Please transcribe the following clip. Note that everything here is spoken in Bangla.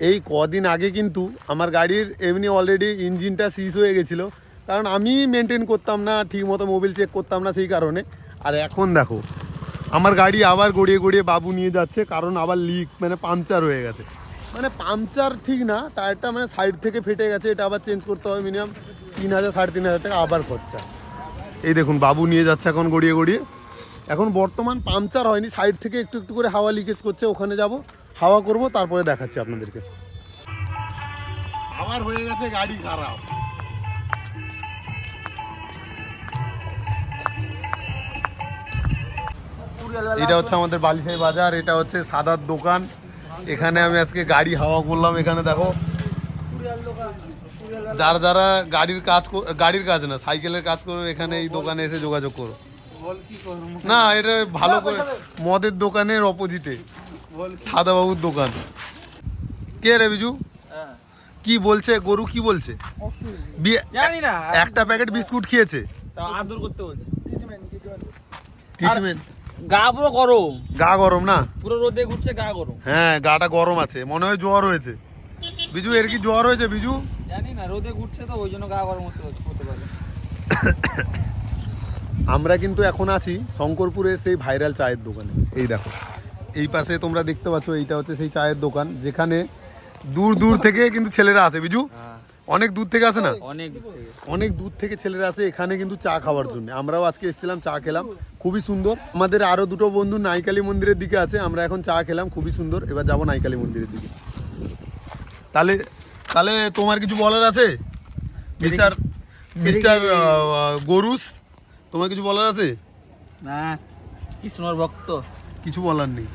এই কদিন আগে কিন্তু আমার গাড়ির এমনি অলরেডি ইঞ্জিনটা সিজ হয়ে গেছিলো, কারণ আমি মেনটেন করতাম না ঠিক মতো, মোবিল চেক করতাম না সেই কারণে। আর এখন দেখো আমার গাড়ি আবার গড়িয়ে গড়িয়ে বাবু নিয়ে যাচ্ছে, কারণ আবার লিক মানে পাংচার হয়ে গেছে। মানে পাংচার ঠিক না, টায়ারটা মানে সাইড থেকে ফেটে গেছে, এটা আবার চেঞ্জ করতে হবে মিনিমাম 3,000 3,500 টাকা আবার খরচা। এই দেখুন বাবু নিয়ে যাচ্ছে এখন গড়িয়ে গড়িয়ে। এখন বর্তমান পাংচার হয়নি, সাইড থেকে একটু একটু করে হাওয়া লিকেজ করছে, ওখানে যাব হাওয়া করব, তারপরে দেখাচ্ছি আপনাদেরকে। আবার হয়ে গেছে গাড়ি খারাপ। এটা হচ্ছে আমাদের বালিশাই বাজার, এটা হচ্ছে সাদার দোকান। এখানে আমি আজকে গাড়ি হাওয়া করলাম। এখানে দেখো যারা গাড়ির কাজ না সাইকেলের কাজ করো, এখানে এই দোকানে এসে যোগাযোগ করো। না এটা ভালো করে মদের দোকানের অপোজিটে সাদা বাবুর দোকান। কে রে বিজু কি বলছে? গরু কি বলছে? জানি না, একটা প্যাকেট বিস্কুট খেয়েছে, আদর করতে বলছে। ট্রিটমেন্ট। গা পুরো গরম, গা গরম না? পুরো রোদে ঘুরছে, গা গরম। হ্যাঁ গাটা গরম আছে, মনে হয় জ্বর হয়েছে। বিজু এর কি জ্বর হয়েছে বিজু? জানি না, রোদে ঘুরছে তো ওই জন্য গা গরম হতে পারে। আমরা কিন্তু এখন আছি শঙ্করপুরের সেই ভাইরাল চায়ের দোকানে। এই দেখো এই পাশে তোমরা দেখতে পাচ্ছ, এইটা হচ্ছে সেই চায়ের দোকান যেখানে দূর দূর থেকে কিন্তু ছেলেরা আসে। বিজু অনেক দূর থেকে আসে না? অনেক দূর থেকে ছেলেরা আসে এখানে কিন্তু চা খাওয়ার জন্য। আমরাও আজকে এসেছিলাম, চা খেলাম, খুবই সুন্দর। আমাদের আরো দুটো বন্ধু নাইকালি মন্দিরের দিকে আছে, আমরা এখন চা খেলাম, খুবই সুন্দর। এবার যাবো নাইকালি মন্দিরের দিকে। তাহলে তাহলে তোমার কিছু বলার আছে মিস্টার গরুস? তোমার কিছু বলার আছে? না, কৃষ্ণর ভক্ত, কিছু বলার নেই।